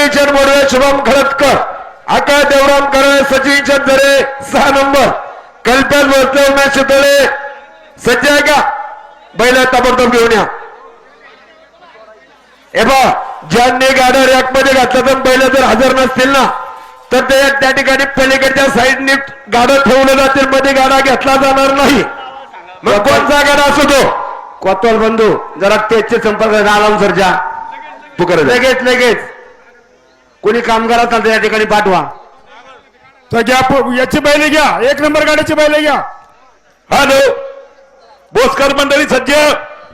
सनीचंद मोडवे, शुभम खळदकर, आकाश देवराम करे, सचिन चंदरे 6 नंबर, कल्पेश भोसले, उमेश शितळे सज्ज आहे का? बैल ताबडतोब घेऊन या. हे बा ज्यांनी गाड्या रॅक मध्ये घातलं तर बैल जर हजर नसतील ना तर ते त्या ठिकाणी पलीकडच्या साईडने गाडं ठेवलं जातील, मध्ये गाडा घेतला जाणार नाही. मग कोणता गाडा असू तो. कोतवाल बंधू जरा तेजचे संपर्क आलाम सरच्या लगेच लगेच कोणी कामगार असाल तर या ठिकाणी पाठवा. तर घ्या याची बैल घ्या, 1 नंबर गाडीची बैल घ्या. हॅलो बोसकर मंडळी सज्ज.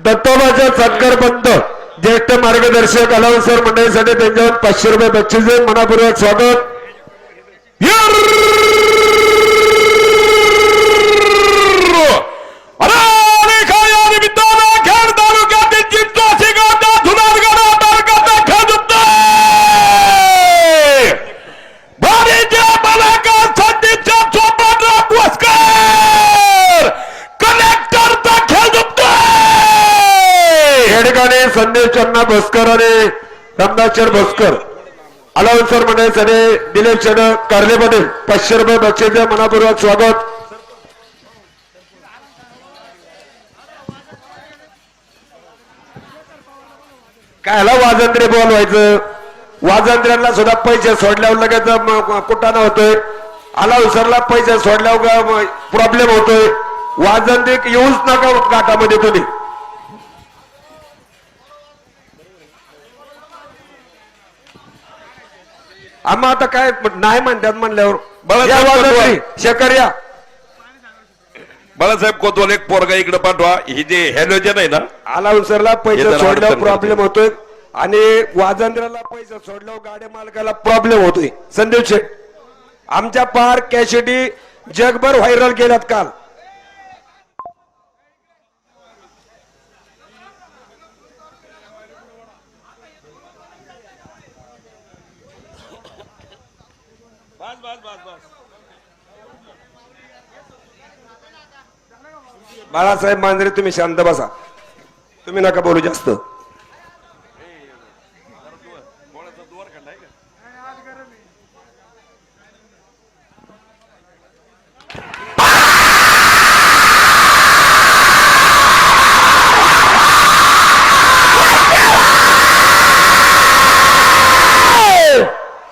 दत्तोबाच्या सत्कार पंत ज्येष्ठ मार्गदर्शक अलाउन्सर मंडळीसाठी त्यांच्यावर 500 रुपये बक्षीस आहे. मनापूर्वक स्वागत. संदेश चन्ना भोसकर आणि रामदासचंद भोसकर अलाउन्सर मंडळीसाठी दिलीप चंद कारले पाटील 500 रुपये बक्षीस द्या. मनापूर्वक स्वागत. कायला वाजंत्री बोलवायचं. वाजंत्र्यांना सुद्धा पैसे सोडल्यावर लगेच कुटाणा होतोय. अलाउन्सरला पैसे सोडल्यावर प्रॉब्लेम होतोय. वाजंत्री येऊच नका गाठामध्ये तुम्ही. आम्हा आता काय नाही म्हणतात म्हणल्यावर शेखर या. बाळासाहेब कोतवाल एक पोरगा इकडे पाठवा. ही जे हॅलोजन आहे ना अलाउन्सरला पैसे सोडल्यावर प्रॉब्लेम होतोय आणि वाजंत्र्याला पैसे सोडल्यावर गाड्या मालकाला प्रॉब्लेम होतोय. संदीप शेठ आमच्या पार कॅसेटी जगभर व्हायरल केल्यात काल. बाळासाहेब मांजरे तुम्ही शांत बसा. तुम्ही नका बोलू जास्त.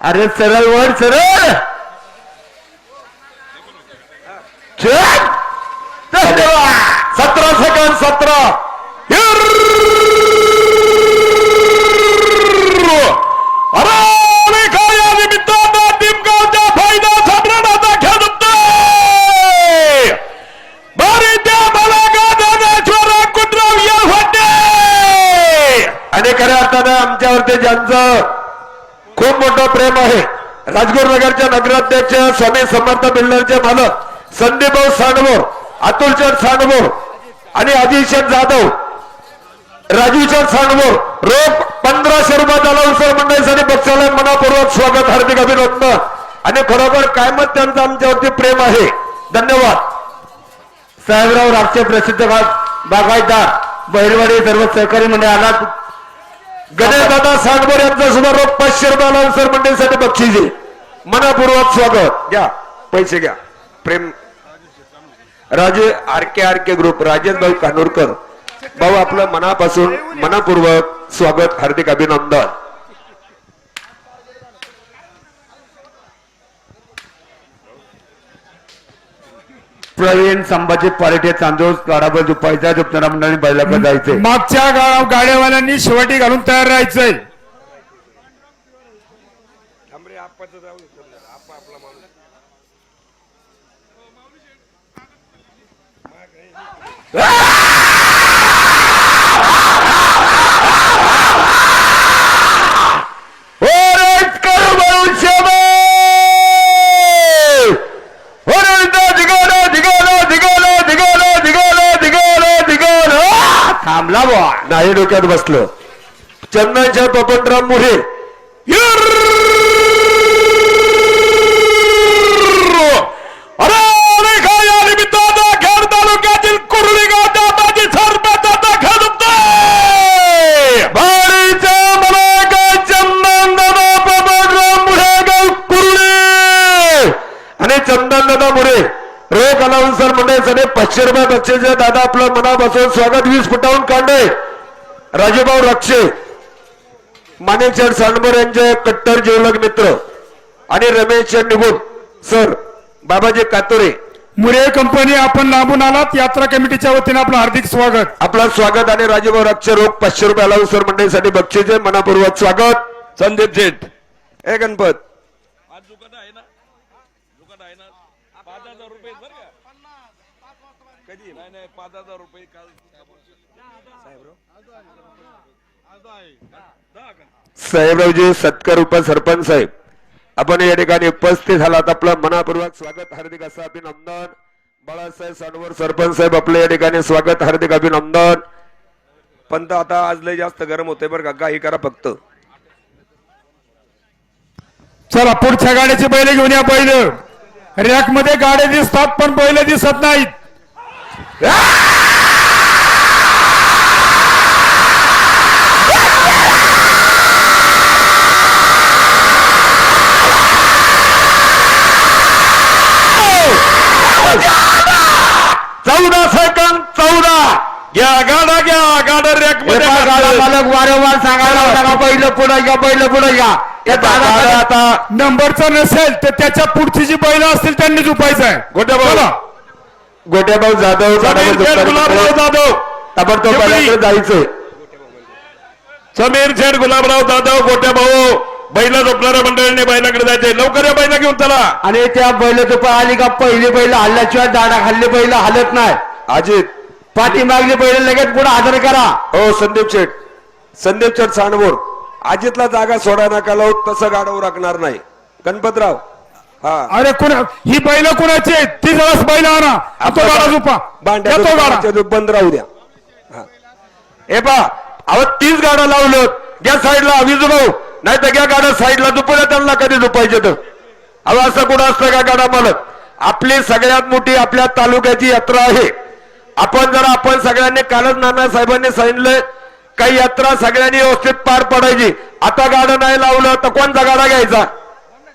अरे सरळ वर सरळ 17 सेकंद 17. आणि खऱ्या अर्थानं आमच्यावरती ज्यांचं खूप मोठं प्रेम आहे राजगुरुनगरच्या नगराध्यक्ष स्वामी समर्थ बिल्डरचे मालक संदीपभाऊ सांडवोर, अतुलचंद सांडवोर आणि अजितशेठ जाधव, राजूचंद सांडवोर रोख 1500 रुपये अलाउन्सर मंडळीसाठी बक्षाला मनापूर्वक स्वागत, हार्दिक अभिनंदन. आणि खरोखर कायमत त्यांचं आमच्यावरती प्रेम आहे. धन्यवाद. साहेबराव राष्ट्रीय प्रसिद्ध बागायतदार बहिरवाडी सर्व सहकारी मंडळ आला. गणेशदादा सांडवोर यांचा सुद्धा रोख 500 रुपये अलाउन्सर मंडळीसाठी बक्षीस आहे. मनापूर्वक स्वागत. घ्या पैसे घ्या. प्रेम राजे आरके ग्रुप राजेश भाऊ कानोरकर भाऊ आपलं मनापासून मनापूर्वक स्वागत, हार्दिक अभिनंदन. प्रवीण संभाजी पार्टी चांदोस काढाबल दुपायचा दुपणारा मंडळी बैलाकडे जायचंय. मागच्या गाड्यावाल्यांनी शेवटी घालून तयार राहायचंय. थांबला बुवा नाही डोक्यात बसलं. चंदनच्या पपनराव मोरे तालुक्यातील कुर्ली गावचा माजी सरपंचाचा खडूतोय. भारीचा मला काय चंदन दादा ₹100 बक्षीस आहे. दादा आपलं मनापासून स्वागत. 20 फुटाहून कांडे राजूभाऊ रक्षे, माणिकशेठ सांडभोर यांचे कट्टर जीवलग मित्र आणि रमेश निगुण सर, बाबाजी कातोरे, मुरे कंपनी, आपण लांबून आलात. यात्रा कमिटीच्या वतीने आपलं हार्दिक स्वागत. आपलं स्वागत. आणि राजूभाऊ रक्षे रोख ₹500 अलाऊ सर मंडळीसाठी बक्षीस आहे. मनापूर्वक स्वागत. संदीप शेठ हे गणपत आज दुकान आहे ना, दुकान आहे ना, ₹5,000 बरं का? कधी नाही ₹5,000 काल साहेबरावजी सत्कार उपसरपंच साहेब, आपण या ठिकाणी उपस्थित झालात. आपलं मनापूर्वक स्वागत, हार्दिक असं अभिनंदन. बाळासाहेब सांडवर सरपंच साहेब, आपलं या ठिकाणी स्वागत, हार्दिक अभिनंदन. पण आता आज लय जास्त गरम होते बरं का, काही करा फक्त. चला पुढच्या गाड्याची बैल घेऊन या. बैल रॅक मध्ये गाड्या दिसतात पण बैल दिसत नाहीत. चौदा सेकंद 14. घ्या गाडा, घ्या गाडा रॅक मध्ये गाडा मालक वारंवार सांगायला होता का पहिलं पुढे घ्या, पहिलं पुढे घ्या. या दादा आता नंबरचा नसेल तर त्याच्या पुढची जी बैल असतील त्यांनी झुपायचं आहे. गोट्याभाऊ गोट्याभाऊ जाधव, गुलाबराव जाधव, ताबडतोब बैलाकडे जायचंय. समीर शेठ, गुलाबराव जाधव, गोट्या भाऊ, बैला झोपणाऱ्या मंडळीने बैलाकडे जायचे. लवकर या बैला घेऊन चला. आणि त्या बैल तुपा आली का पहिली बैल हल्ल्याशिवाय दाडा खाल्ली बैल हलत नाही. अजित पाठीमागली बैल लगेच पुढे हजर करा. हो संदीप शेठ सांडभोर, अजितला जागा सोडा नका लावू, तसं गाडव राखणार नाही. गणपतराव हा अरे कोणा ही बैल कोणाची आहेत? ती जवळ बैल आणा. तो गाडा झुपा. येतो गाडा. भांड्या बंद राहू द्या. हा. हे पा अहो 30 गाड्या लावलं, घ्या साईडला विजू भाऊ, नाही तर घ्या गाड्या साईडला. झुपल्या त्यांना कधी झुपायचे तर. अहो असं कुठं असतं का गाडा मालक? आपली सगळ्यात मोठी आपल्या तालुक्याची यात्रा आहे. आपण सगळ्यांनी कालच नाना साहेबांनी सांगितलं काही यात्रा सगळ्यांनी व्यवस्थित पार पडायची. आता गाडं नाही लावलं तर कोणता गाडा घ्यायचा?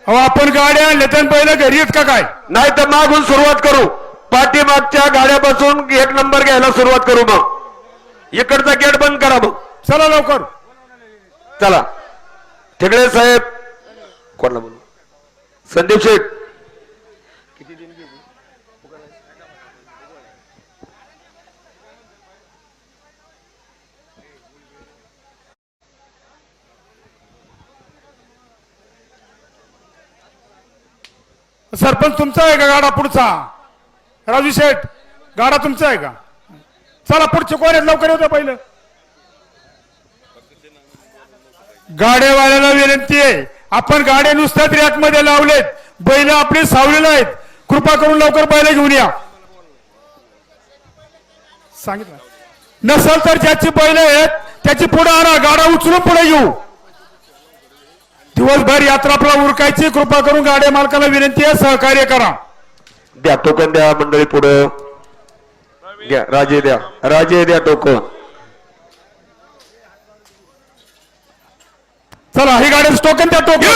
अहो आपण गाड्या आणल्या तर बैल घरी येत का काय? नाही तर मागून सुरुवात करू, पाठीमागच्या गाड्यापासून 1 नंबर घ्यायला सुरुवात करू. मग इकडचा गेट बंद करा. मग चला लवकर. चला ठिकळे साहेब, कोणाला बोलू? संदीप शेठ, सरपंच तुमचा आहे का गाडा पुढचा? राजू शेठ गाडा तुमचा आहे का? चला पुढचे कोण आहेत? लवकर येतो पहिलं. गाड्यावाल्याला विनंती आहे, आपण गाड्या नुसत्याच रॅक मध्ये लावलेत, बैल आपली सावलेले आहेत. कृपा करून लवकर बैल घेऊन या. सांगितलं नसल तर ज्याची बैल आहेत त्याची पुढे आणा. गाडा उचलून पुढे घेऊ. दिवसभर यात्रा आपला उरकायची. कृपा करून गाड्या मालकाला विनंती आहे, सहकार्य करा. द्या टोकन, द्या मंडळी पुढं द्या. राजे द्या टोकन. चला ही गाडी टोकन द्या. टोकन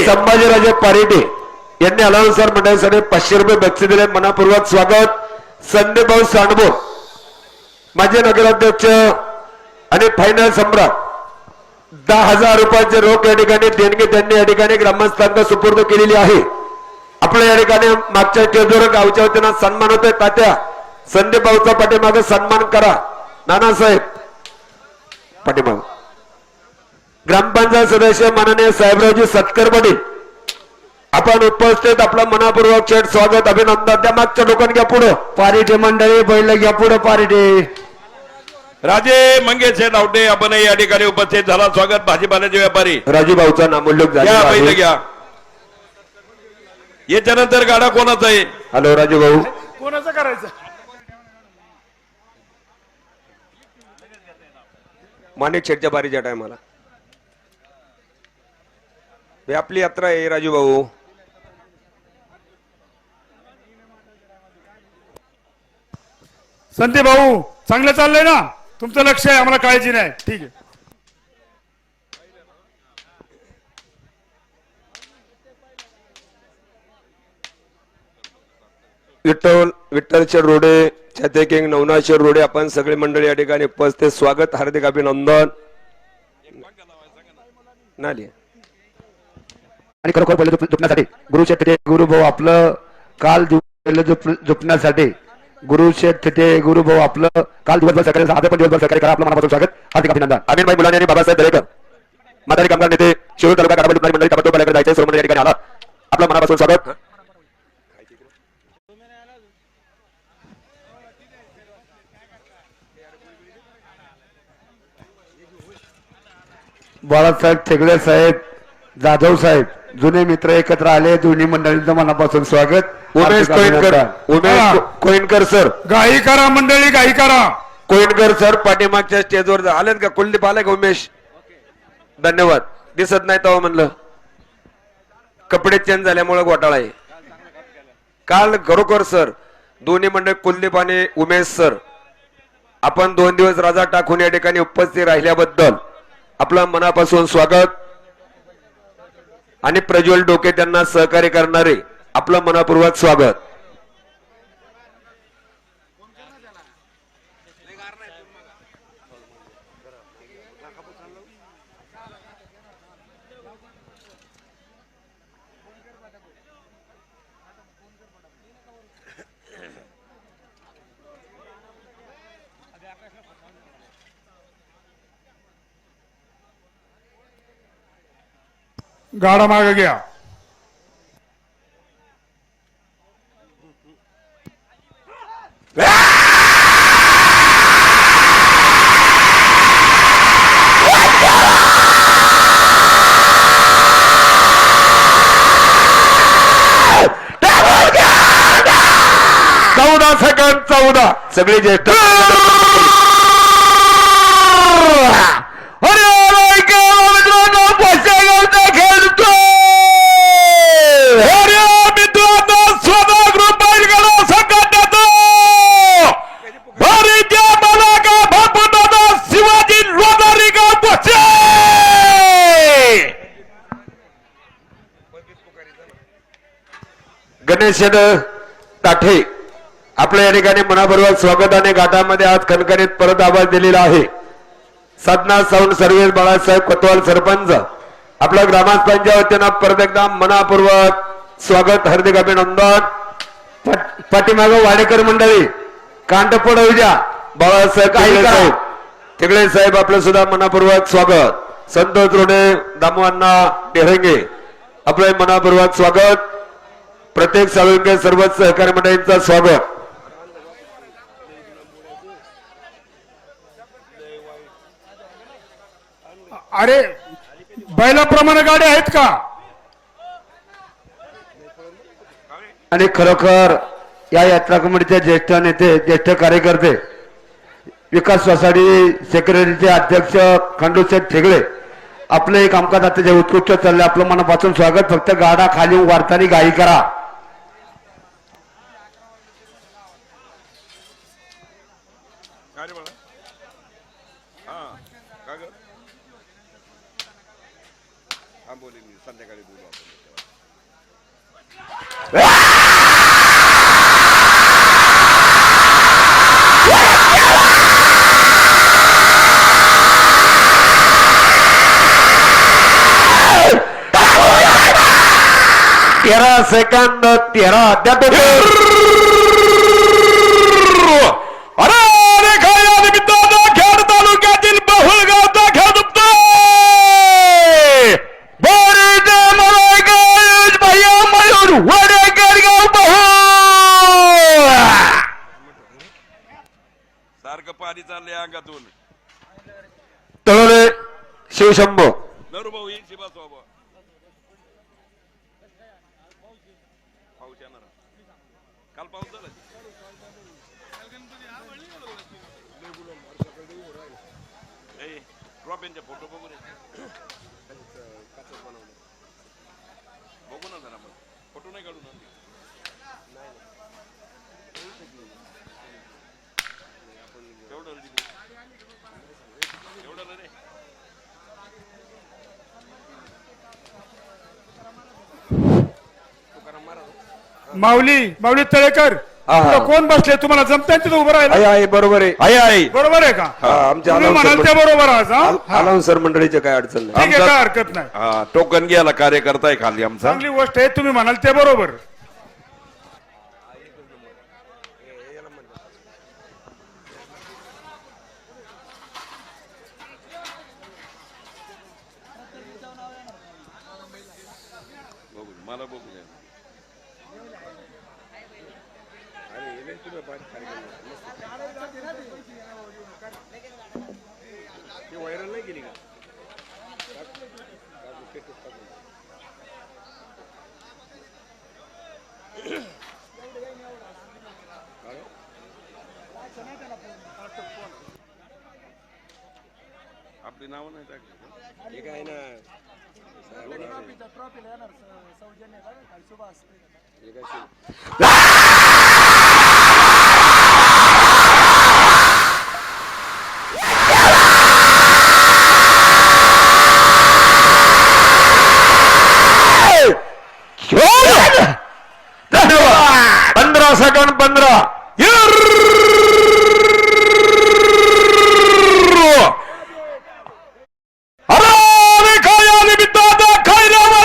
संभाजीराजे पारिटे यांनी अलाउन्सर मंडळासाठी ₹500 बक्षीस दिले. मनापूर्वक स्वागत. संदीप भाऊ सांडभोर, माजी नगराध्यक्ष आणि फायनल सम्राट, ₹10,000 रोख या ठिकाणी देणगी त्यांनी या ठिकाणी ग्रामस्थांना सुपूर्द केलेली आहे. आपल्या या ठिकाणी मागच्या टेजोर गावच्या वतीनं सन्मान होतोय. तात्या संदीप भाऊचा पाठीमागे सन्मान करा. नानासाहेब पाठीमाग. ग्रामपंचायत सदस्य माननीय साहेबरावजी सत्कर पाटील आपण उपस्थित. आपलं मनापूर्वक थेट स्वागत, अभिनंदन. त्या मागच्या लोकांनी घ्या पुढं. पारिटे मंडळी बैल घ्या पुढे. पारिटे राजे मंगेश शेठ आवटे आपण या ठिकाणी उपस्थित झाला. स्वागत. भाजीपाल्याचे व्यापारी राजू भाऊचा नामोल्लेख घ्या, झाला बैल आहे. घ्या. याच्यानंतर गाडा कोणाचा आहे? हॅलो राजू भाऊ, कोणाचं करायचं? माणिक शेटच्या बारीच्या टायमाला ही आपली यात्रा आहे राजू भाऊ. संदीप भाऊ चांगलं चाललंय ना, तुमचं लक्ष आहे, आम्हाला काळजी नाही. ठीक आहे. विठ्ठल रोडे, छाते किंग नवनाथ रोडे, आपण सगळे मंडळी या ठिकाणी उपस्थित, स्वागत, हार्दिक अभिनंदन. नाली आणि खरोखर पहिलं झोपण्यासाठी गुरुशेठ थिटे गुरुभाऊ आपलं काल झोपण्यासाठी गुरुशेठ थिटे गुरुभाऊ आपलं काल दिवसभर सकाळी आज पण दिवसभर सकाळी करा. आपलं मनापासून स्वागत, हार्दिक अभिनंदन. अमिनभाई मुलानी आणि बाबासाहेब दरेकर म्हातारी कामगार नेते शिरूर तालुका काडाबंदी मंडळी ताबडतोब पलीकडे जायचे सर्व मंडळी या ठिकाणी आला. आपलं मनापासून स्वागत. बाळासाहेब ठेगळे साहेब, जाधव साहेब जुने मित्र एकत्र आले. दोन्ही मंडळींचं मनापासून स्वागत. उमेश कोइनकर, उमेश कोइनकर सर, गाई करा मंडळी, गाई करा. कोइनकर सर पाठीमागच्या स्टेजवर आलेत का? कुलदीप आले का? उमेश धन्यवाद. दिसत नाही तेव्हा म्हणलं कपडे चेंज झाल्यामुळे घोटाळा आहे. काल खरोखर सर दोन्ही मंडळ कुलदीप आणि उमेश सर आपण 2 दिवस राजा टाकून या ठिकाणी उपस्थित राहिल्याबद्दल आपलं मनापासून स्वागत. आणि प्रज्वल डोके त्यांना सहकार्य करणारे आपलं मनापूर्वक स्वागत. गाडा मागे घ्या. चौदा सेकंद 14 सगळे ज्येष्ठ गणेश ताठे आपल्या या ठिकाणी मनापूर्वक स्वागताने घाटामध्ये आज खणखणीत परत आवाज दिलेला आहे. साधना साऊंड सर्व्हिस बाळासाहेब कोतवाल सरपंच आपल्या ग्रामस्थांच्या वतीनं परत एकदा मनापूर्वक स्वागत, हार्दिक अभिनंदन. पाठीमागं वाडेकर मंडळी कांटपड उद्या बाळासाहेब तिकडे साहेब आपलं सुद्धा मनापूर्वक स्वागत. संतोष रोडे, दामोअण्णा डेहरंगे आपलं मनापूर्वक स्वागत. प्रत्येक साळुंके सर्व सहकारी मंडळींचं स्वागत. अरे बैलाप्रमाणे गाड्या आहेत का? आणि खरोखर या यात्रा कमिटीचे ज्येष्ठ नेते, ज्येष्ठ कार्यकर्ते, विकास सोसायटी सेक्रेटरीचे अध्यक्ष खंडूशेठ ठेगळे आपलं एक कामकाज अतिशय उत्कृष्ट चाललंय. आपलं मनापासून स्वागत. फक्त गाडा खाली वारतानी गाई करा. संध्याकाळी बोलू आपण. तेरा सेकंद 13 अरे रेखा या निमित्तानं खेड तालुक्यातील बहुळगावचा खेळ दुखतोय. सारखं पाणी चाललंय अंगातून. तळोले शिवशंभो नरू भाऊ येईल शिबा सोबत. पाऊस येणार काल पाऊस झाला. ट्रॉफींचे फोटो बघू रे. बघू ना जरा मग फोटो नाही काढू ना एवढं रे माऊली माऊली तळेकर हा. पुढं कोण बसले तुम्हाला जमताय तिथं उभं राहिलं आहे बरोबर आहे आहे आहे बरोबर आहे का हा, आमच्या तुम्ही म्हणाल त्या बरोबर आज हा? अनाउन्सर मंडळीचे काय अडचण नाही ठीक आहे काय हरकत नाही हा, टोकन घ्यायला कार्यकर्ता आहे खाली आमचा चांगली गोष्ट आहे तुम्ही म्हणाल ते बरोबर बघू मला बघू द्या व्हायरल नाही केली का आपली नावं नाही टाकली हे काय ना हे काय धन्यवाद 15 सेकंड 15